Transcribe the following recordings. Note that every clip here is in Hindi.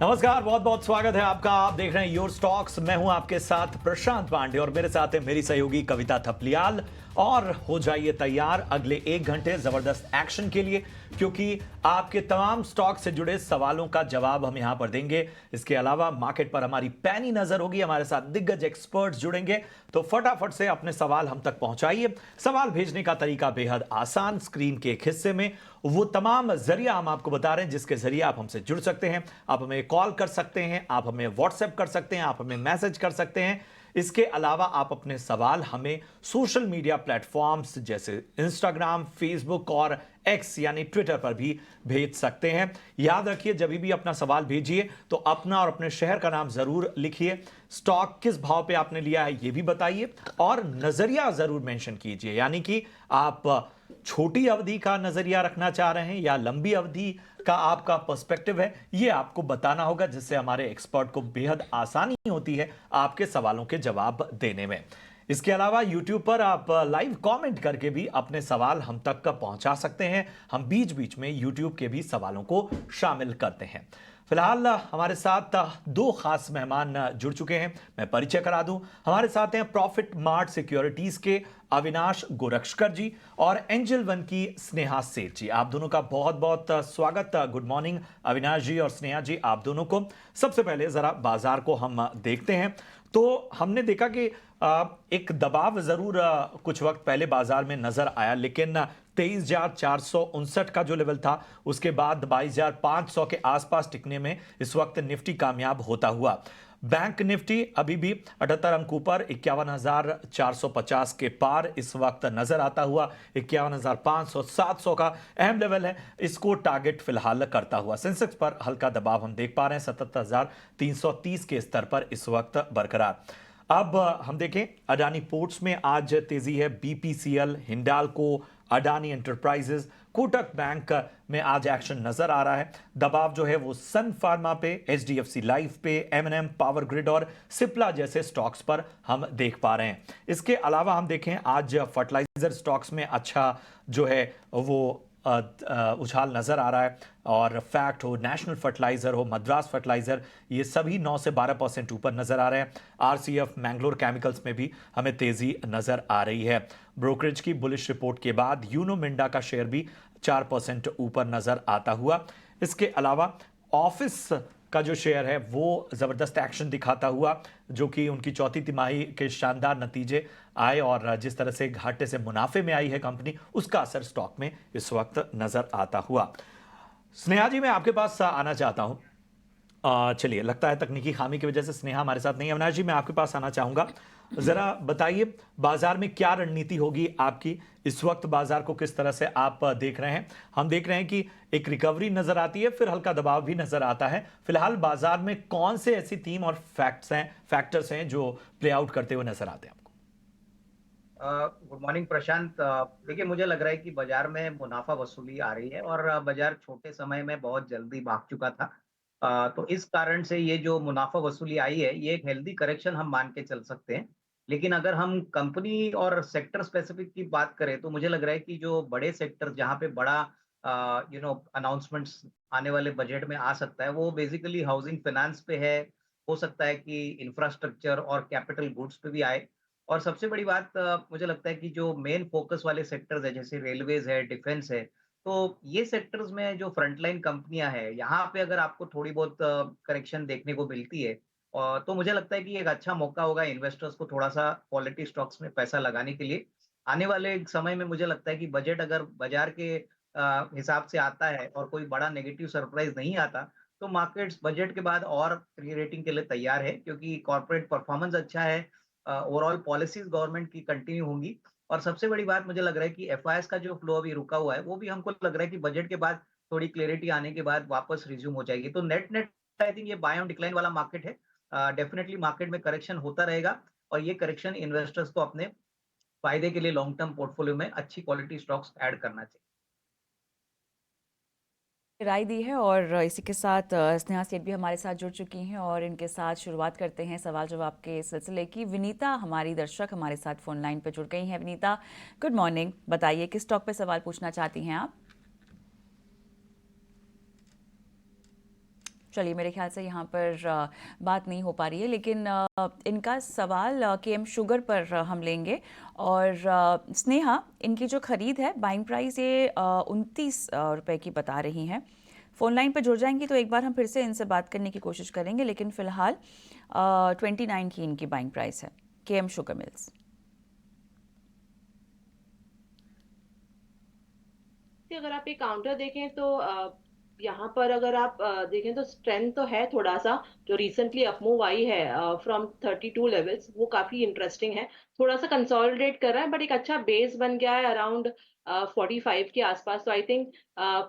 नमस्कार, बहुत बहुत स्वागत है आपका। आप देख रहे हैं योर स्टॉक्स। मैं हूं आपके साथ प्रशांत पांडे और मेरे साथ है मेरी सहयोगी कविता थपलियाल। और हो जाइए तैयार अगले 1 घंटे जबरदस्त एक्शन के लिए, क्योंकि आपके तमाम स्टॉक से जुड़े सवालों का जवाब हम यहां पर देंगे। इसके अलावा मार्केट पर हमारी पैनी नजर होगी, हमारे साथ दिग्गज एक्सपर्ट्स जुड़ेंगे। तो फटाफट से अपने सवाल हम तक पहुंचाइए। सवाल भेजने का तरीका बेहद आसान, स्क्रीन के एक हिस्से में वो तमाम जरिया हम आपको बता रहे हैं जिसके जरिए आप हमसे जुड़ सकते हैं। आप हमें कॉल कर सकते हैं, आप हमें व्हाट्सएप कर सकते हैं, आप हमें मैसेज कर सकते हैं। इसके अलावा आप अपने सवाल हमें सोशल मीडिया प्लेटफॉर्म्स जैसे इंस्टाग्राम, फेसबुक और एक्स यानी ट्विटर पर भी भेज सकते हैं। याद रखिए, जब भी अपना सवाल भेजिए तो अपना और अपने शहर का नाम जरूर लिखिए। स्टॉक किस भाव पे आपने लिया है ये भी बताइए और नजरिया जरूर मेंशन कीजिए, यानी कि आप छोटी अवधि का नजरिया रखना चाह रहे हैं या लंबी अवधि का आपका पर्सपेक्टिव है, ये आपको बताना होगा, जिससे हमारे एक्सपर्ट को बेहद आसानी होती है आपके सवालों के जवाब देने में। इसके अलावा YouTube पर आप लाइव कमेंट करके भी अपने सवाल हम तक का पहुंचा सकते हैं। हम बीच बीच में YouTube के भी सवालों को शामिल करते हैं। फिलहाल हमारे साथ दो खास मेहमान जुड़ चुके हैं। मैं परिचय करा दूं, हमारे साथ हैं प्रॉफिट मार्ट सिक्योरिटीज के अविनाश गोरक्षकर जी और एंजल वन की स्नेहा सेठ जी। आप दोनों का बहुत बहुत स्वागत। गुड मॉर्निंग अविनाश जी और स्नेहा जी, आप दोनों को। सबसे पहले जरा बाजार को हम देखते हैं तो हमने देखा कि एक दबाव जरूर कुछ वक्त पहले बाजार में नजर आया, लेकिन 23,459 का जो लेवल था उसके बाद 22,500 के आसपास टिकने में इस वक्त निफ्टी कामयाब होता हुआ। बैंक निफ्टी अभी भी 78 अंक ऊपर 51,450 के पार इस वक्त नजर आता हुआ। 51,500 700 का अहम लेवल है, इसको टारगेट फिलहाल करता हुआ। सेंसेक्स पर हल्का दबाव हम देख पा रहे हैं, 77,330 के स्तर पर इस वक्त बरकरार। अब हम देखें अडानी पोर्ट्स में आज तेजी है। BPCL, Hindalco, Adani enterprises, Kotak bank में आज एक्शन नजर आ रहा है। दबाव जो है वो सन फार्मा पे, एचडीएफसी लाइफ पे, एमएनएम, पावर ग्रिड और सिप्ला जैसे स्टॉक्स पर हम देख पा रहे हैं। इसके अलावा हम देखें आज फर्टिलाइजर स्टॉक्स में अच्छा जो है वो उछाल नजर आ रहा है। और फैक्ट हो, नेशनल फर्टिलाइजर हो, मद्रास फर्टिलाइजर, ये सभी 9 से 12% ऊपर नजर आ रहे हैं। आरसीएफ, मैंगलोर केमिकल्स में भी हमें तेजी नजर आ रही है। ब्रोकरेज की बुलिश रिपोर्ट के बाद यूनो मिंडा का शेयर भी 4% ऊपर नजर आता हुआ। इसके अलावा ऑफिस का जो शेयर है वो जबरदस्त एक्शन दिखाता हुआ, जो कि उनकी चौथी तिमाही के शानदार नतीजे आए और जिस तरह से घाटे से मुनाफे में आई है कंपनी, उसका असर स्टॉक में इस वक्त नजर आता हुआ। स्नेहा जी, मैं आपके पास आना चाहता हूं। चलिए, लगता है तकनीकी खामी की वजह से स्नेहा हमारे साथ नहीं है। अविनाश जी, मैं आपके पास आना चाहूंगा। जरा बताइए बाजार में क्या रणनीति होगी आपकी इस वक्त, बाजार को किस तरह से आप देख रहे हैं। हम देख रहे हैं कि एक रिकवरी नजर आती है, फिर हल्का दबाव भी नजर आता है। फिलहाल बाजार में कौन से ऐसी थीम और फैक्टर्स हैं जो प्ले आउट करते हुए नजर आते हैं आपको? गुड मॉर्निंग प्रशांत। देखिए, मुझे लग रहा है कि बाजार में मुनाफा वसूली आ रही है और बाजार छोटे समय में बहुत जल्दी भाग चुका था। तो इस कारण से ये जो मुनाफा वसूली आई है, ये एक हेल्दी करेक्शन हम मान के चल सकते हैं। लेकिन अगर हम कंपनी और सेक्टर स्पेसिफिक की बात करें तो मुझे लग रहा है कि जो बड़े सेक्टर जहाँ पे बड़ा अनाउंसमेंट्स आने वाले बजट में आ सकता है, वो बेसिकली हाउसिंग फाइनेंस पे है। हो सकता है कि इंफ्रास्ट्रक्चर और कैपिटल गुड्स पे भी आए। और सबसे बड़ी बात मुझे लगता है कि जो मेन फोकस वाले सेक्टर्स है, जैसे रेलवेज है, डिफेंस है, तो ये सेक्टर्स में जो फ्रंटलाइन कंपनियां हैं, यहाँ पे अगर आपको थोड़ी बहुत करेक्शन देखने को मिलती है, तो मुझे लगता है कि एक अच्छा मौका होगा इन्वेस्टर्स को थोड़ा सा क्वालिटी स्टॉक्स में पैसा लगाने के लिए। आने वाले समय में मुझे लगता है कि बजट अगर बाजार के हिसाब से आता है और कोई बड़ा नेगेटिव सरप्राइज नहीं आता, तो मार्केट्स बजट के बाद और री-रेटिंग के लिए तैयार है, क्योंकि कॉर्पोरेट परफॉर्मेंस अच्छा है। ओवरऑल पॉलिसीज गवर्नमेंट की कंटिन्यू होंगी। और सबसे बड़ी बात मुझे लग रहा है कि एफआईआईस का जो फ्लो अभी रुका हुआ है, वो भी हमको लग रहा है कि बजट के बाद थोड़ी क्लैरिटी आने के बाद वापस रिज्यूम हो जाएगी। तो नेट नेट आई थिंक ये बाय ऑन डिक्लाइन वाला मार्केट है। डेफिनेटली मार्केट में करेक्शन होता रहेगा और ये करेक्शन इन्वेस्टर्स को अपने फायदे के लिए लॉन्ग टर्म पोर्टफोलियो में अच्छी क्वालिटी स्टॉक्स ऐड करना चाहिए। राय दी है और इसी के साथ स्नेहा सेठ भी हमारे साथ जुड़ चुकी हैं और इनके साथ शुरुआत करते हैं सवाल जवाब के सिलसिले की। विनीता हमारी दर्शक हमारे साथ फोन लाइन पर जुड़ गई हैं। Vinita, good morning. बताइए किस टॉप पे सवाल पूछना चाहती हैं आप? चलिए, मेरे ख्याल से यहाँ पर बात नहीं हो पा रही है, लेकिन इनका सवाल केएम शुगर पर हम लेंगे। और स्नेहा, इनकी जो खरीद है, बाइंग प्राइस ये 29 रुपए की बता रही हैं। फ़ोन लाइन पर जुड़ जाएंगी तो एक बार हम फिर से इनसे बात करने की कोशिश करेंगे, लेकिन फ़िलहाल 29 की इनकी बाइंग प्राइस है, केएम शुगर मिल्स। कि अगर आप ये काउंटर देखें तो यहाँ पर अगर आप देखें तो स्ट्रेंथ तो है थोड़ा सा। जो रिसेंटली अपमूव आई है फ्रॉम 32 लेवल्स, वो काफी इंटरेस्टिंग है। थोड़ा सा कंसोलिडेट कर रहा है, बट एक अच्छा बेस बन गया है अराउंड 45 के आसपास। तो आई थिंक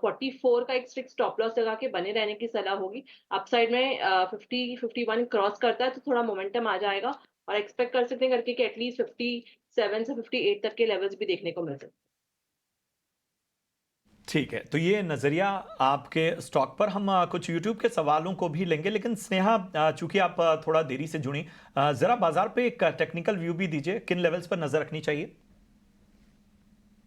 44 का एक स्ट्रिक्ट स्टॉप लॉस लगा के बने रहने की सलाह होगी। अपसाइड में 51 क्रॉस करता है तो थोड़ा मोमेंटम आ जाएगा, और एक्सपेक्ट कर सकते हैं करके कि एटलीस्ट 57 से 58 तक के लेवल्स भी देखने को मिल सकते हैं। ठीक है, तो ये नजरिया आपके स्टॉक पर। हम कुछ यूट्यूब के सवालों को भी लेंगे, लेकिन स्नेहा, चूंकि आप थोड़ा देरी से जुड़ी, जरा बाजार पे एक टेक्निकल व्यू भी दीजिए, किन लेवल्स पर नजर रखनी चाहिए?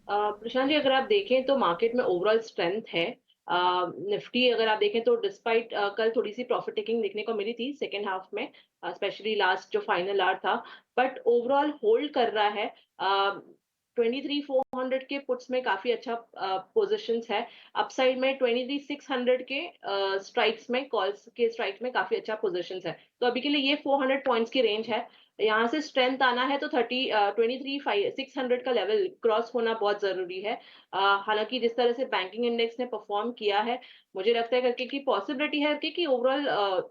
प्रशांत जी, अगर आप देखें तो मार्केट में ओवरऑल स्ट्रेंथ है। निफ्टी अगर आप देखें तो डिस्पाइट कल थोड़ी सी प्रॉफिट टेकिंग देखने को मिली थी सेकेंड हाफ में, स्पेशली लास्ट जो फाइनल आवर था, बट ओवरऑल होल्ड कर रहा है। 23,400 के पुट्स में काफी अच्छा पोजीशंस है। अपसाइड में 23,600 के स्ट्राइक्स में, कॉल्स के स्ट्राइक्स में काफी अच्छा पोजीशंस है। तो अभी के लिए ये 400 पॉइंट्स की रेंज है। यहाँ से स्ट्रेंथ आना है तो 23,600 का लेवल क्रॉस होना बहुत जरूरी है। हालांकि जिस तरह से बैंकिंग इंडेक्स ने परफॉर्म किया है, मुझे लगता है करके कि पॉसिबिलिटी है कि ओवरऑल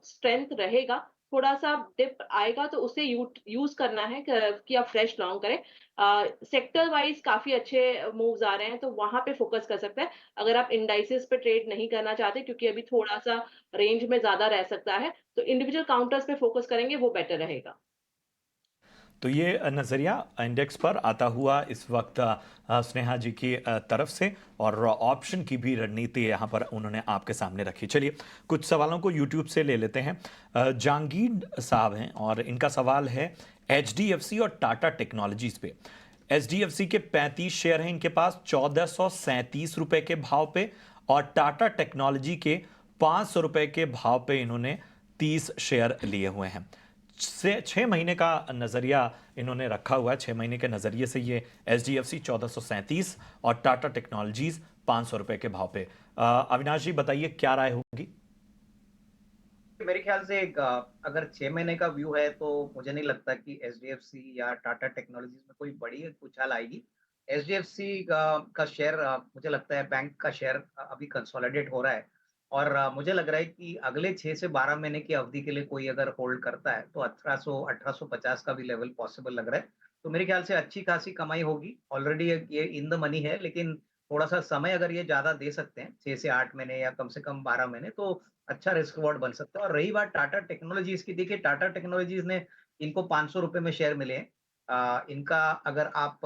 स्ट्रेंथ रहेगा। थोड़ा सा डिप आएगा तो उसे यूज करना है कि आप फ्रेश लॉन्ग करें। सेक्टर वाइज काफी अच्छे मूव्स आ रहे हैं, तो वहां पे फोकस कर सकते हैं अगर आप इंडाइसेस पे ट्रेड नहीं करना चाहते, क्योंकि अभी थोड़ा सा रेंज में ज्यादा रह सकता है। तो इंडिविजुअल काउंटर्स पे फोकस करेंगे, वो बेटर रहेगा। तो ये नज़रिया इंडेक्स पर आता हुआ इस वक्त स्नेहा जी की तरफ से, और ऑप्शन की भी रणनीति यहाँ पर उन्होंने आपके सामने रखी। चलिए, कुछ सवालों को यूट्यूब से ले लेते हैं। जहांगीर साहब हैं और इनका सवाल है एचडीएफसी और टाटा टेक्नोलॉजीज पे। एचडीएफसी के 35 शेयर हैं इनके पास 1437 रुपए के भाव पे, और टाटा टेक्नोलॉजी के 500 रुपए के भाव पे इन्होंने 30 शेयर लिए हुए हैं। से 6 महीने का नजरिया इन्होंने रखा हुआ है। 6 महीने के नजरिए से ये एचडीएफसी 1437 और टाटा टेक्नोलॉजीज 500 रुपए के भाव पे। अविनाश जी, बताइए क्या राय होगी? मेरे ख्याल से अगर 6 महीने का व्यू है तो मुझे नहीं लगता कि एचडीएफसी या टाटा टेक्नोलॉजीज में कोई बड़ी उछाल आएगी। एचडीएफसी का शेयर, मुझे लगता है बैंक का शेयर अभी कंसोलिडेट हो रहा है, और मुझे लग रहा है कि अगले 6 से 12 महीने की अवधि के लिए कोई अगर होल्ड करता है तो 1850 का भी लेवल पॉसिबल लग रहा है। तो मेरे ख्याल से अच्छी खासी कमाई होगी। ऑलरेडी ये इन द मनी है, लेकिन थोड़ा सा समय अगर ये ज्यादा दे सकते हैं, 6 से 8 महीने या कम से कम 12 महीने, तो अच्छा रिस्क रिवॉर्ड बन सकता है। और रही बात टाटा टेक्नोलॉजीज की, देखिए टाटा टेक्नोलॉजीज ने, इनको 500 रुपए में शेयर मिले हैं। इनका अगर आप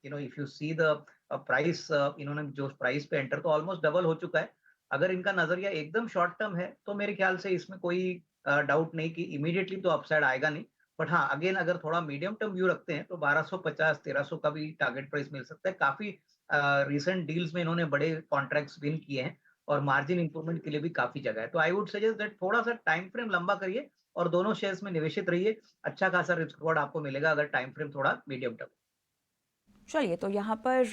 if you see the price, इन्होंने जो प्राइस पे एंटर, तो ऑलमोस्ट डबल हो चुका है। अगर इनका नजरिया एकदम शॉर्ट टर्म है तो मेरे ख्याल से इसमें कोई डाउट नहीं कि इमीडिएटली तो अपसाइड आएगा नहीं। बट हाँ, अगेन अगर थोड़ा मीडियम टर्म व्यू रखते हैं तो 1250-1300 का भी टारगेट प्राइस मिल सकता है। काफी रिसेंट डील्स में इन्होंने बड़े कॉन्ट्रैक्ट्स विन किए हैं, और मार्जिन इंप्रूवमेंट के लिए भी काफी जगह है। तो आई वुड सजेस्ट दैट थोड़ा सा टाइम फ्रेम लंबा करिए और दोनों शेयर्स में निवेशित रहिए। अच्छा खासा रिस्क रिवॉर्ड आपको मिलेगा अगर टाइम फ्रेम थोड़ा मीडियम टर्म। चलिए, तो यहाँ पर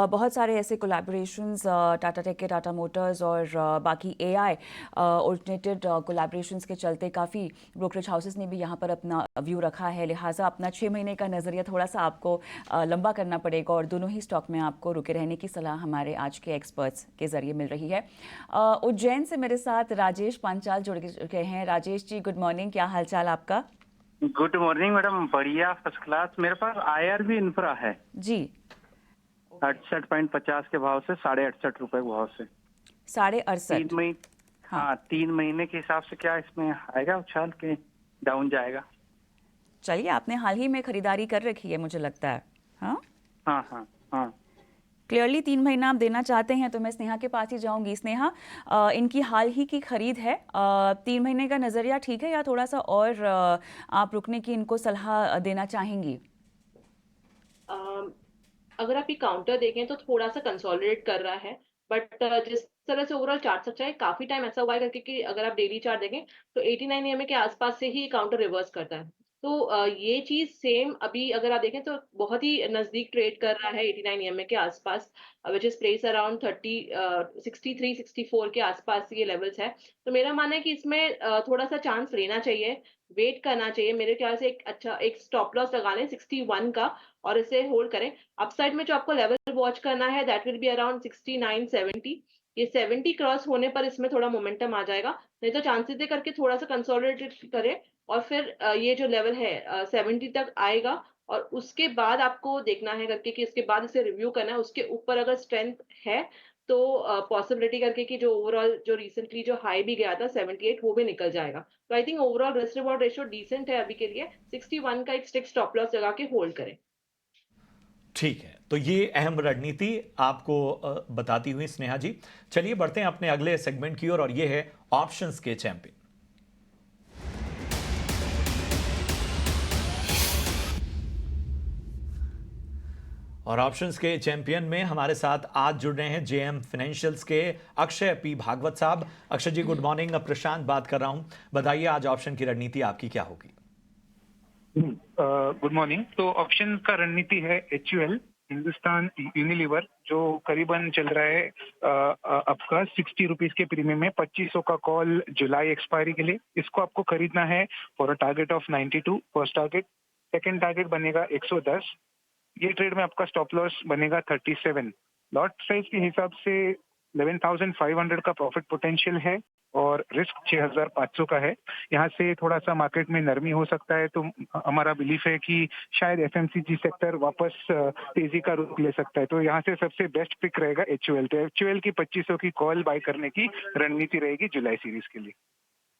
बहुत सारे ऐसे कोलैबोरेशंस टाटा टेक के टाटा मोटर्स और बाकी एआई ओरिजिनेटेड कोलैबोरेशंस के चलते काफ़ी ब्रोकरेज हाउसेस ने भी यहाँ पर अपना व्यू रखा है। लिहाजा अपना 6 महीने का नज़रिया थोड़ा सा आपको लंबा करना पड़ेगा, और दोनों ही स्टॉक में आपको रुके रहने की सलाह हमारे आज के एक्सपर्ट्स के ज़रिए मिल रही है। उज्जैन से मेरे साथ राजेश पांचाल जुड़ गए हैं। राजेश जी, गुड मॉर्निंग, क्या हालचाल आपका? गुड मॉर्निंग मैडम, बढ़िया, फर्स्ट क्लास। मेरे पास आईआरबी इंफ्रा है जी। 68.50 के भाव से 68.5 रुपए के भाव से 68.5। 3 महीने। हाँ, 3 महीने के हिसाब से क्या इसमें आएगा उछाल के डाउन जाएगा? चलिए, आपने हाल ही में खरीदारी कर रखी है मुझे लगता है। हाँ हाँ हाँ हाँ। क्लियरली 3 महीना आप देना चाहते हैं, तो मैं स्नेहा के पास ही जाऊंगी। स्नेहा, इनकी हाल ही की खरीद है, 3 महीने का नज़रिया ठीक है या थोड़ा सा और आप रुकने की इनको सलाह देना चाहेंगी? अगर आप ये काउंटर देखें तो थोड़ा सा कंसोलिडेट कर रहा है, बट जिस तरह से ओवरऑल चार्ट अच्छा है। काफ़ी टाइम ऐसा हुआ है करके कि अगर आप डेली चार्ट देखें तो 89 ईएमए के आस-पास से ही काउंटर रिवर्स करता है। तो ये चीज़ सेम अभी अगर आप देखें तो बहुत ही नज़दीक ट्रेड कर रहा है 89 ईएमए के आस-पास, व्हिच इज़ प्लेस अराउंड 63-64 के आस-पास ये लेवल्स है। तो मेरा मानना है कि इसमें थोड़ा-सा चांस लेना चाहिए, वेट करना चाहिए। मेरे ख्याल से एक स्टॉप लॉस लगा लें 61 का और इसे होल्ड करें। अपसाइड में जो आपको लेवल वॉच करना है दैट विल बी अराउंड 69-70। ये 70 क्रॉस होने पर इसमें थोड़ा मोमेंटम आ जाएगा, नहीं तो चांसेस दे करके थोड़ा-सा कंसोलिडेट करें और फिर ये जो लेवल है 70 तक आएगा और उसके बाद आपको देखना है करके कि उसके बाद इसे रिव्यू करना है। उसके ऊपर अगर स्ट्रेंथ है तो पॉसिबिलिटी करके कि जो ओवरऑल जो रिसेंटली जो हाई भी गया था 78 वो भी निकल जाएगा। तो I think overall risk reward ratio decent है अभी के लिए। 61 का एक स्टिक स्टॉप लॉस लगा के होल्ड करें। ठीक है, तो ये अहम रणनीति आपको बताती हुई स्नेहा जी, चलिए बढ़ते हैं अपने अगले सेगमेंट की ओर और ये है ऑप्शंस के चैंपियन। और ऑप्शंस के चैंपियन में हमारे साथ आज जुड़ रहे हैं जेएम फाइनेंशियल्स के अक्षय पी भागवत साहब। अक्षय जी गुड मॉर्निंग, प्रशांत बात कर रहा हूं, बताइए आज ऑप्शन की रणनीति आपकी क्या होगी? Good morning. तो ऑप्शन का रणनीति है HUL, हिंदुस्तान यूनिलीवर, जो करीबन चल रहा है आपका 60 रुपीज के प्रीमियम में 2500 का कॉल जुलाई एक्सपायरी के लिए। इसको आपको खरीदना है for a target of 92 first target. Second target बनेगा 110। ये ट्रेड में आपका स्टॉप लॉस बनेगा 37। लॉट साइज के हिसाब से 11,500 का प्रॉफिट पोटेंशियल है और रिस्क 6,500 का है। यहाँ से थोड़ा सा मार्केट में नरमी हो सकता है, तो हमारा बिलीफ है कि शायद FMCG सेक्टर वापस तेजी का रुख ले सकता है। तो यहाँ से सबसे बेस्ट पिक रहेगा HUL। तो HUL की 2500 की कॉल बाय करने की रणनीति रहेगी जुलाई सीरीज के लिए।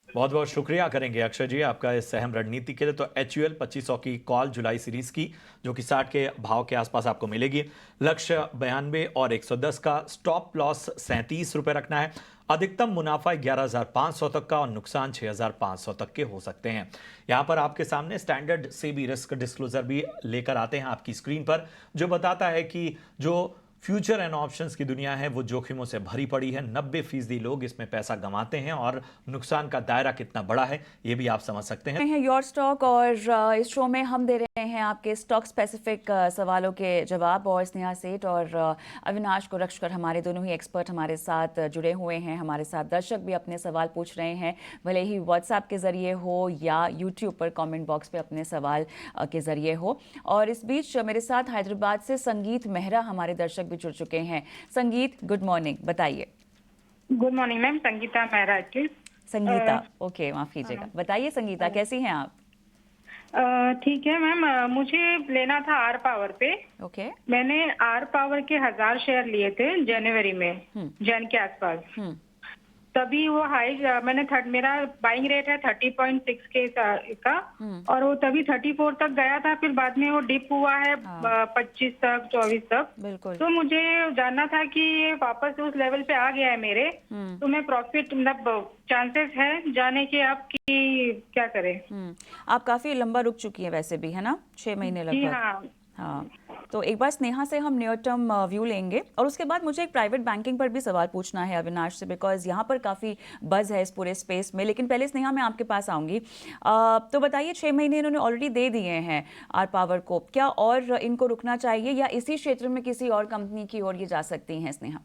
बहुत बहुत शुक्रिया करेंगे अक्षय जी आपका इस अहम रणनीति के लिए। तो HUL 2500 की कॉल जुलाई सीरीज की, जो कि 60 के भाव के आसपास आपको मिलेगी। लक्ष्य 92 और 110 का, स्टॉप लॉस 37 रुपए रखना है। अधिकतम मुनाफा 11,500 तक का और नुकसान 6,500 तक के हो सकते हैं। यहां पर आपके सामने स्टैंडर्ड सेबी रिस्क डिस्क्लोजर भी लेकर आते हैं आपकी स्क्रीन पर, जो बताता है कि जो फ्यूचर एंड ऑप्शंस की दुनिया है वो जोखिमों से भरी पड़ी है। 90% लोग इसमें पैसा गंवाते हैं और नुकसान का दायरा कितना बड़ा है ये भी आप समझ सकते हैं। योर स्टॉक और इस शो में हम दे रहे हैं आपके स्टॉक स्पेसिफिक सवालों के जवाब, और स्नेहा सेठ और अविनाश गोरक्षकर हमारे दोनों ही एक्सपर्ट हमारे साथ जुड़े हुए हैं। हमारे साथ दर्शक भी अपने सवाल पूछ रहे हैं, भले ही व्हाट्सएप के जरिए हो या यूट्यूब पर कमेंट बॉक्स पे अपने सवाल के जरिए हो। और इस बीच मेरे साथ हैदराबाद से संगीत मेहरा हमारे दर्शक भी जुड़ चुके हैं। संगीत गुड मॉर्निंग, बताइए। Good morning ma'am, Sangeeta Mehra. Sangeeta, okay माफ कीजिएगा, बताइए संगीता कैसी हैं आप? ठीक है मैम, मुझे लेना था आर पावर पे। ओके। मैंने आर पावर के 1000 शेयर लिए थे जनवरी में, जन के आसपास। तभी वो हाई मैंने मेरा बाइंग रेट है 30.6 के का, और वो तभी 34 तक गया था। फिर बाद में वो डिप हुआ है 25 तक 24 तक। बिल्कुल। तो मुझे जानना था कि ये वापस उस लेवल पे आ गया है मेरे, तो मैं प्रॉफिट मतलब चांसेस है जाने के, आपकी क्या करें? आप काफी लंबा रुक चुकी हैं वैसे भी, है ना? 6 महीने जी लगभग। हाँ, तो एक बार स्नेहा से हम नियर टर्म व्यू लेंगे और उसके बाद मुझे एक प्राइवेट बैंकिंग पर भी सवाल पूछना है अविनाश से, बिकॉज यहाँ पर काफ़ी बज़ है इस पूरे स्पेस में। लेकिन पहले स्नेहा मैं आपके पास आऊँगी। तो बताइए 6 महीने इन्होंने ऑलरेडी दे दिए हैं आर पावर को, क्या और इनको रुकना चाहिए या इसी क्षेत्र में किसी और कंपनी की ओर ये जा सकती हैं स्नेहा?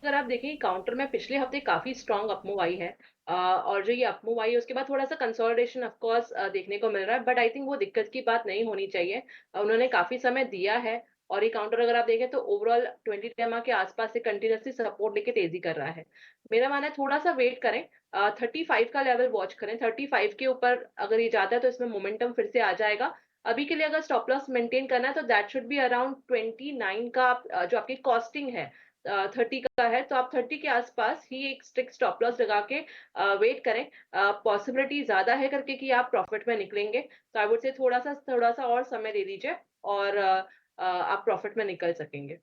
अगर आप देखें काउंटर में पिछले हफ्ते काफी स्ट्रांग अपमूव आई है, और जो ये अपमूव आई है उसके बाद थोड़ा सा कंसोलिडेशन ऑफ कोर्स देखने को मिल रहा है, बट आई थिंक वो दिक्कत की बात नहीं होनी चाहिए। उन्होंने काफी समय दिया है और ये काउंटर अगर आप देखें तो ओवरऑल 20 टेमा के आसपास से कंटिन्यूसली सपोर्ट लेके तेजी कर रहा है। मेरा मानना है थोड़ा सा वेट करें, 35 का लेवल वॉच करें। 35 के ऊपर अगर ये जाता है तो इसमें मोमेंटम फिर से आ जाएगा। अभी के लिए अगर स्टॉप लॉस मेंटेन करना है तो दैट शुड बी अराउंड 29 का, जो आपकी कॉस्टिंग है 30 का है, तो आप 30 के आसपास ही एक स्ट्रिक्ट स्टॉप लॉस लगा के वेट करें। पॉसिबिलिटी ज्यादा है करके कि आप प्रॉफिट में निकलेंगे, तो आई वुड से थोड़ा सा और समय दे दीजिए और आप प्रॉफिट में निकल सकेंगे।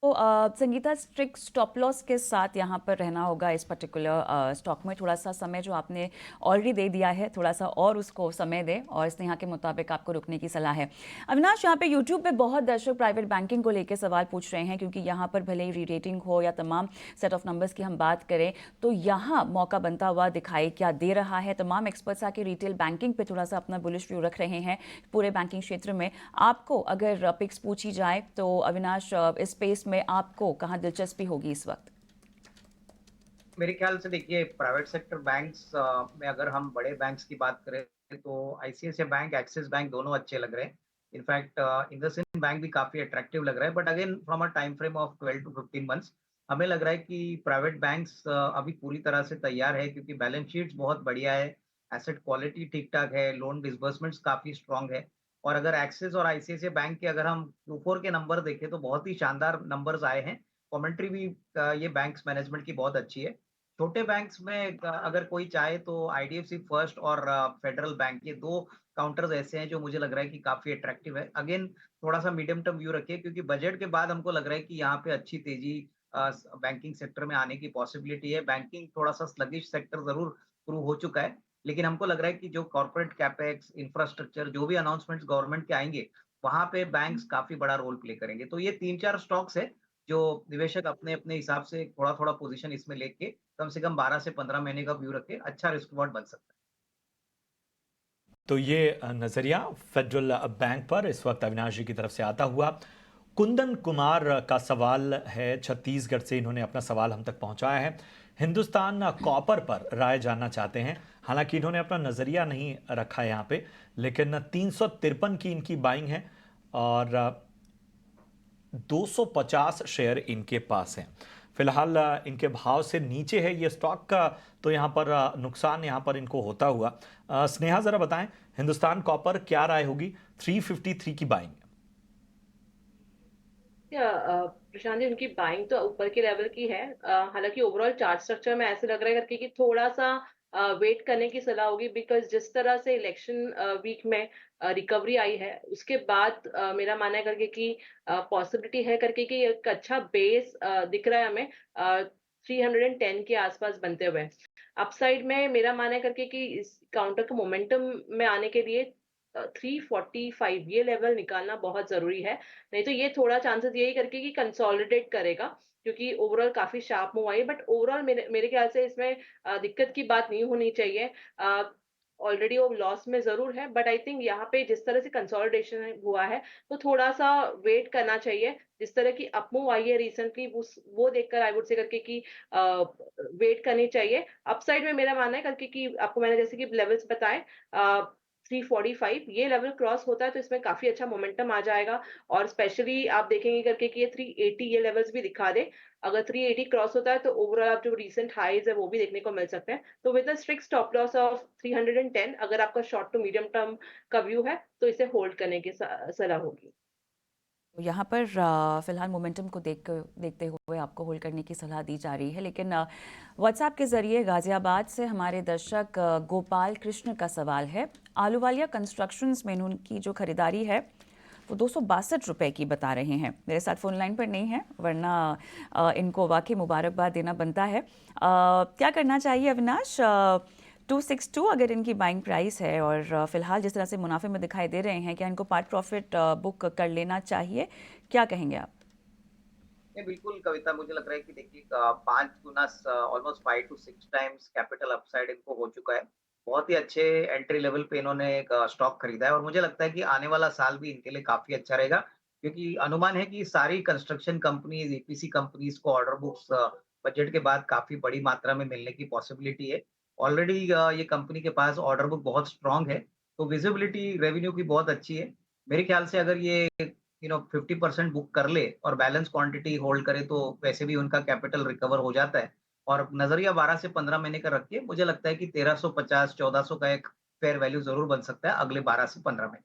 तो संगीता, स्ट्रिक्ट स्टॉप लॉस के साथ यहाँ पर रहना होगा इस पर्टिकुलर स्टॉक में। थोड़ा सा समय जो आपने ऑलरेडी दे दिया है, थोड़ा सा और उसको समय दें और इस यहाँ के मुताबिक आपको रुकने की सलाह है। अविनाश, यहाँ पे यूट्यूब पे बहुत दर्शक प्राइवेट बैंकिंग को लेकर सवाल पूछ रहे हैं, क्योंकि यहाँ पर भले ही री रेटिंग हो या तमाम सेट ऑफ नंबर्स की हम बात करें, तो यहाँ मौका बनता हुआ दिखाई क्या दे रहा है। तमाम एक्सपर्ट्स आके रिटेल बैंकिंग पे थोड़ा सा अपना बुलिश व्यू रख रहे हैं पूरे बैंकिंग क्षेत्र में। आपको अगर पिक्स पूछी जाए तो अविनाश, इस स्पेस में आपको कहाँ दिलचस्पी होगी इस वक्त? मेरे ख्याल से देखिए, प्राइवेट सेक्टर बैंक्स में अगर हम बड़े बैंक्स की बात करें तो आईसीआईसीआई बैंक, एक्सिस बैंक दोनों अच्छे लग रहे हैं। इनफैक्ट इंडसइंड बैंक भी काफी अट्रैक्टिव लग रहा है, but again from a time frame of 12 to 15 months हमें लग रहा है कि प्राइवेट बैंक्स अभी पूरी तरह से तैयार है, क्योंकि बैलेंस शीट्स बहुत बढ़िया है, एसेट क्वालिटी ठीक ठाक है, लोन डिसबर्समेंट्स काफी स्ट्रांग है। और अगर एक्सिस और आईसीआईसीआई बैंक के अगर हम Q4 के नंबर देखें तो बहुत ही शानदार नंबर्स आए हैं। कमेंट्री भी ये बैंक्स मैनेजमेंट की बहुत अच्छी है। छोटे बैंक्स में अगर कोई चाहे तो आईडीएफसी फर्स्ट और फेडरल बैंक, ये दो काउंटर्स ऐसे हैं जो मुझे लग रहा है कि काफी अट्रैक्टिव है। अगेन थोड़ा सा मीडियम टर्म व्यू रखिए, क्योंकि बजट के बाद हमको लग रहा है कि यहाँ पे अच्छी तेजी बैंकिंग सेक्टर में आने की पॉसिबिलिटी है। बैंकिंग थोड़ा सा स्लगिश सेक्टर जरूर शुरू हो चुका है, लेकिन हमको लग रहा है कि जो कॉर्पोरेट कैपेक्स, इंफ्रास्ट्रक्चर, जो भी अनाउंसमेंट्स गवर्नमेंट के आएंगे, वहां पे बैंक्स काफी बड़ा रोल प्ले करेंगे। तो ये 3-4 स्टॉक्स है जो निवेशक अपने अपने हिसाब से थोड़ा थोड़ा पोजीशन इसमें लेके कम से कम 12 से 15 महीने का व्यू रखे, अच्छा रिस्क रिवॉर्ड बन सकता है। तो ये नजरिया फेडरल बैंक पर इस वक्त अविनाश जी की तरफ से आता हुआ। कुंदन कुमार का सवाल है छत्तीसगढ़ से, इन्होंने अपना सवाल हम तक पहुंचाया है। हिंदुस्तान कॉपर पर राय जानना चाहते हैं। हालांकि इन्होंने अपना नजरिया नहीं रखा है यहाँ पे, लेकिन 353 की इनकी बाइंग है और 250 शेयर इनके पास हैं। फिलहाल इनके भाव से नीचे है ये स्टॉक का, तो यहाँ पर नुकसान यहाँ पर इनको होता हुआ। स्नेहा, जरा बताएं हिंदुस्तान कॉपर क्या राय होगी? 353 की बाइंग। प्रशांत जी, उनकी बाइंग तो ऊपर के लेवल की है। हालांकि ओवरऑल चार्ट स्ट्रक्चर में ऐसे लग रहा है करके कि थोड़ा सा वेट करने की सलाह होगी, बिकॉज जिस तरह से इलेक्शन वीक में रिकवरी आई है उसके बाद मेरा मानना है करके कि पॉसिबिलिटी है करके कि एक अच्छा बेस दिख रहा है हमें 310 के आसपास बनते हुए। अपसाइड में मेरा मानना है करके कि इस काउंटर के मोमेंटम में आने के लिए 345 ये लेवल निकालना बहुत जरूरी है। नहीं तो ये थोड़ा चांसेस यही करके कि कंसोलिडेट करेगा, क्योंकि ओवरऑल काफी शार्प मूव आई है। बट ओवरऑल मेरे ख्याल से इसमें दिक्कत की बात नहीं होनी चाहिए। ऑलरेडी वो लॉस में जरूर है, बट आई थिंक यहाँ पे जिस तरह से कंसोलिडेशन हुआ है तो थोड़ा सा वेट करना चाहिए। जिस तरह की अपमूव आई है रिसेंटली, वो देखकर आई वुड से करके कि वेट करनी चाहिए। अपसाइड में मेरा मानना है करके कि आपको मैंने जैसे कि लेवल्स बताए, 345 ये लेवल क्रॉस होता है तो इसमें काफी अच्छा मोमेंटम आ जाएगा। और स्पेशली आप देखेंगे करके कि ये 380 ये लेवल्स भी दिखा दे। अगर 380 क्रॉस होता है तो ओवरऑल आप जो रीसेंट हाईज है वो भी देखने को मिल सकते हैं। तो with a strict stop loss of 310, अगर आपका शॉर्ट टू मीडियम टर्म का व्यू है तो इसे होल्ड करने की सलाह होगी। तो यहाँ पर फिलहाल मोमेंटम को देखते हुए आपको होल्ड करने की सलाह दी जा रही है। लेकिन व्हाट्सएप के जरिए गाजियाबाद से हमारे दर्शक गोपाल कृष्ण का सवाल है। आलूवालिया कंस्ट्रक्शंस में उनकी जो खरीदारी है वो 262 रुपए की बता रहे हैं। मेरे साथ फोन लाइन पर नहीं है, वरना इनको वाकई मुबारकबाद देना बनता है। क्या करना चाहिए अविनाश? 262 अगर इनकी बाइंग प्राइस है और फिलहाल जिस तरह से मुनाफे में दिखाई दे रहे हैं, क्या इनको पार्ट प्रॉफिट बुक कर लेना चाहिए? क्या कहेंगे आप? ये बिल्कुल कविता, मुझे लग रहा है कि देखिए 5 गुना almost 5 to 6 times capital upside इनको हो चुका है। बहुत ही अच्छे एंट्री लेवल पे इन्होंने एक स्टॉक खरीदा है और मुझे लगता है कि आने वाला साल भी इनके लिए काफी अच्छा रहेगा, क्योंकि अनुमान है कि सारी कंस्ट्रक्शन कंपनीज, एपीसी कंपनीज को ऑर्डर बुक्स बजट के बाद काफी बड़ी मात्रा में मिलने की पॉसिबिलिटी है। ऑलरेडी ये कंपनी के पास ऑर्डर बुक बहुत स्ट्रांग है, तो विजिबिलिटी रेवेन्यू की बहुत अच्छी है। मेरे ख्याल से अगर ये 50% बुक कर ले और बैलेंस क्वांटिटी होल्ड करे तो वैसे भी उनका कैपिटल रिकवर हो जाता है। और नजरिया 12 से 15 महीने का रखिए, मुझे लगता है कि 1350-1400 का एक फेयर वैल्यू जरूर बन सकता है अगले 12 से 15 महीने।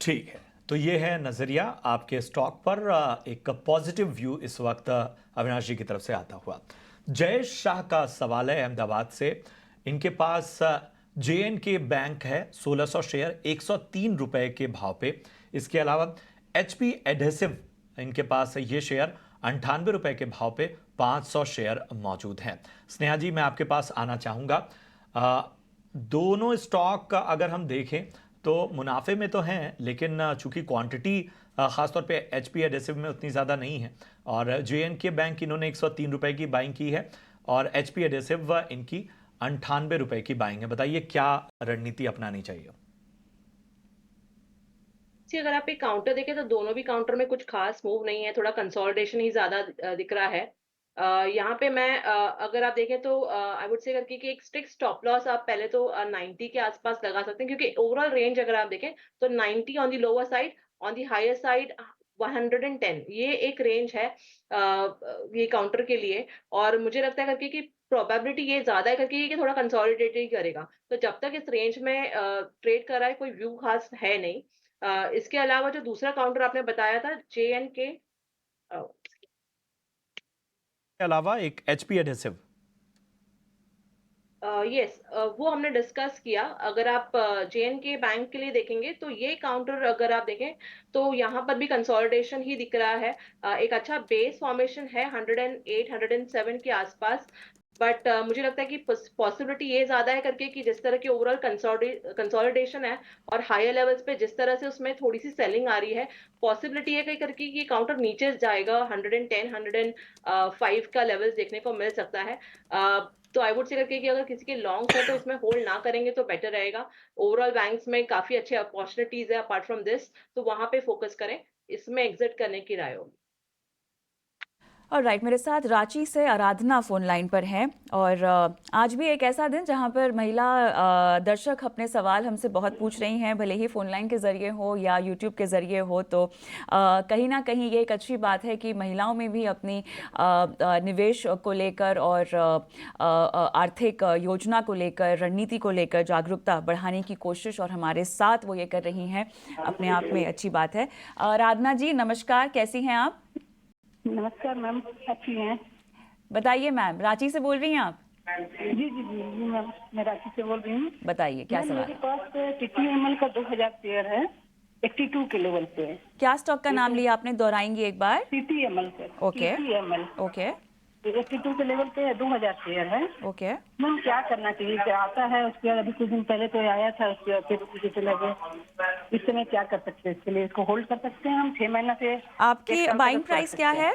ठीक है, तो ये है नजरिया आपके स्टॉक पर। एक पॉजिटिव व्यू इस वक्त अविनाश जी की तरफ से आता हुआ। जय शाह का सवाल है अहमदाबाद से। इनके पास JNK बैंक है, 1600 शेयर, 103 रुपए के भाव पे। इसके अलावा HP एडहेसिव इनके पास ये शेयर 98 रुपए के भाव पे 500 शेयर मौजूद हैं। स्नेहा जी, मैं आपके पास आना चाहूँगा। दोनों स्टॉक का अगर हम देखें तो मुनाफे में तो हैं, लेकिन चूंकि क्वांटिटी खासतौर पे एचपी एडेसिव में उतनी ज़्यादा नहीं है, और जेएनके बैंक इन्होंने 103 रुपए की बाइंग की है और एचपी एडेसिव इनकी 98 रुपए की बाइंग है। बताइए क्या रणनीति अपनानी चाहिए? अगर आप एक काउंटर देखें तो दोनों भी काउंटर में कुछ खास मूव नहीं है, थोड़ा कंसोलिडेशन ही ज्यादा दिख रहा है। यहाँ पे मैं अगर आप देखें तो आई वुड से करके कि एक स्ट्रिक्ट स्टॉप लॉस आप पहले तो 90 के आसपास लगा सकते हैं, क्योंकि ओवरऑल रेंज अगर आप देखें तो 90 on the lower side, on the higher side 110, ये एक रेंज है ये काउंटर के लिए। और मुझे लगता है करके कि प्रोबेबिलिटी ये ज्यादा है करके कि थोड़ा कंसोलिडेट ही करेगा। तो जब तक इस रेंज में ट्रेड कर रहा है कोई व्यू खास है नहीं। इसके अलावा जो दूसरा काउंटर आपने बताया था JNK के अलावा एक एचपी एडेसिव, यस, वो हमने डिस्कस किया। अगर आप JNK बैंक के लिए देखेंगे तो ये काउंटर अगर आप देखें तो यहाँ पर भी कंसोलिडेशन ही दिख रहा है। एक अच्छा बेस फॉर्मेशन है 108 107 के आसपास, बट मुझे लगता है कि पॉसिबिलिटी ये ज्यादा है करके कि जिस तरह की ओवरऑल कंसोलिडेशन है और हायर लेवल्स पे जिस तरह से उसमें थोड़ी सी सेलिंग आ रही है, पॉसिबिलिटी है कहीं करके कि काउंटर नीचे जाएगा 110 105 का लेवल्स देखने को मिल सकता है। तो आई वुड से करके कि अगर किसी के लॉन्ग है तो इसमें होल्ड ना करेंगे तो बेटर रहेगा। ओवरऑल बैंक्स में काफी अच्छे अपॉर्चुनिटीज है अपार्ट फ्रॉम दिस, तो वहां पे फोकस करें, इसमें एग्जिट करने की राय होगी। और राइट, मेरे साथ रांची से आराधना फोन लाइन पर हैं और आज भी एक ऐसा दिन जहां पर महिला दर्शक अपने सवाल हमसे बहुत पूछ रही हैं, भले ही फोन लाइन के ज़रिए हो या यूट्यूब के ज़रिए हो। तो कहीं ना कहीं ये एक अच्छी बात है कि महिलाओं में भी अपनी निवेश को लेकर और आर्थिक योजना को लेकर, रणनीति को लेकर जागरूकता बढ़ाने की कोशिश और हमारे साथ वो ये कर रही हैं, अपने आप में अच्छी बात है। आराधना जी नमस्कार, कैसी हैं आप? नमस्कार मैम, अच्छी हैं। बताइए मैम, रांची से बोल रही हैं आप? जी जी जी जी मैम, मैं रांची से बोल रही हूँ। बताइए क्या सवाल? मेरे पास TTML का 2000 शेयर है 82 के लेवल पे। क्या स्टॉक का नाम लिया आपने, दोहराएंगे एक बार? TTML से। ओके ओके 82 के लेवल पे 2000 शेयर है। ओके मैम क्या करना चाहिए? क्या आता है उसके बाद? अभी कुछ दिन पहले तो आया था, उसके बाद फिर चले गए। इस समय क्या कर सकते हैं? इसके लिए इसको होल्ड कर सकते हैं हम 6 महीना से? आपकी बाइंग प्राइस क्या है?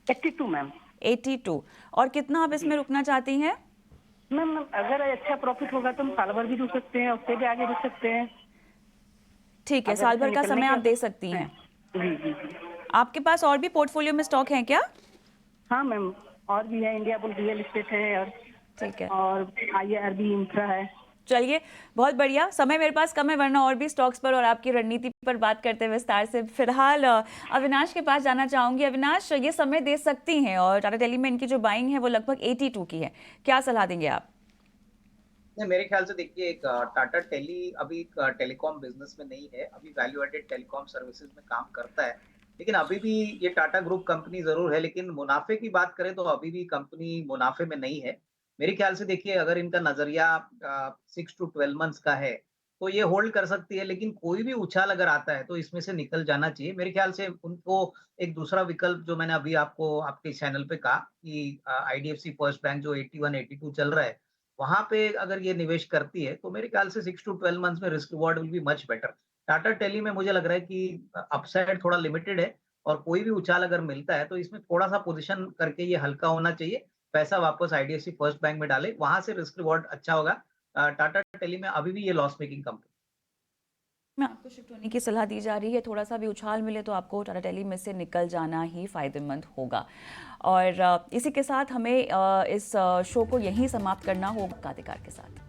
82 मैम। 82। और कितना आप इसमें रुकना चाहती हैं? मैम अगर अच्छा प्रॉफिट होगा तो हम साल भर भी रुक सकते हैं, उससे भी आगे रुक सकते हैं। ठीक है, साल भर का समय आप दे सकती हैं। जी जी जी। आपके पास और भी पोर्टफोलियो में स्टॉक हैं क्या? हाँ मैम, और भी है, इंडिया बुल रियल एस्टेट है और ठीक है, और IRB इंफ्रा है। चलिए बहुत बढ़िया। समय मेरे पास कम है, वरना और भी स्टॉक्स पर और आपकी रणनीति पर बात करते हैं विस्तार से। फिलहाल अविनाश के पास जाना चाहूंगी। अविनाश, ये समय दे सकती हैं और टाटा टेली में इनकी जो बाइंग है वो लगभग 82 की है, क्या सलाह देंगे आप? मेरे ख्याल से देखिए, एक टाटा टेली अभी टेलीकॉम बिजनेस में नहीं है, अभी वैल्यू एडेड टेलीकॉम सर्विसेज में काम करता है, लेकिन अभी भी ये टाटा ग्रुप कंपनी जरूर है, लेकिन मुनाफे की बात करें तो अभी भी कंपनी मुनाफे में नहीं है। मेरे ख्याल से देखिए, अगर इनका नजरिया 6 to 12 मंथ्स का है तो ये होल्ड कर सकती है, लेकिन कोई भी उछाल अगर आता है तो इसमें से निकल जाना चाहिए। मेरे ख्याल से उनको एक दूसरा विकल्प, जो मैंने अभी आपको आपके चैनल पे कहा कि IDFC फर्स्ट बैंक जो 81 82 चल रहा है, वहां पे अगर ये निवेश करती है तो मेरे ख्याल से 6 to 12 मंथ्स में risk reward will be much better. Tata tele में मुझे लग रहा है कि अपसाइड थोड़ा लिमिटेड है, और कोई भी उछाल अगर मिलता है तो इसमें थोड़ा सा पोजीशन करके ये हल्का होना चाहिए, पैसा वापस IDFC फर्स्ट बैंक में डाले, वहां से रिस्क रिवॉर्ड अच्छा होगा। टाटा टेली में अभी भी ये लॉस मेकिंग कंपनी में आपको शिफ्ट होने की सलाह दी जा रही है। थोड़ा सा भी उछाल मिले तो आपको टाटा टेली में से निकल जाना ही फायदेमंद होगा। और इसी के साथ हमें इस शो को यहीं समाप्त करना होगा अधिकार के साथ।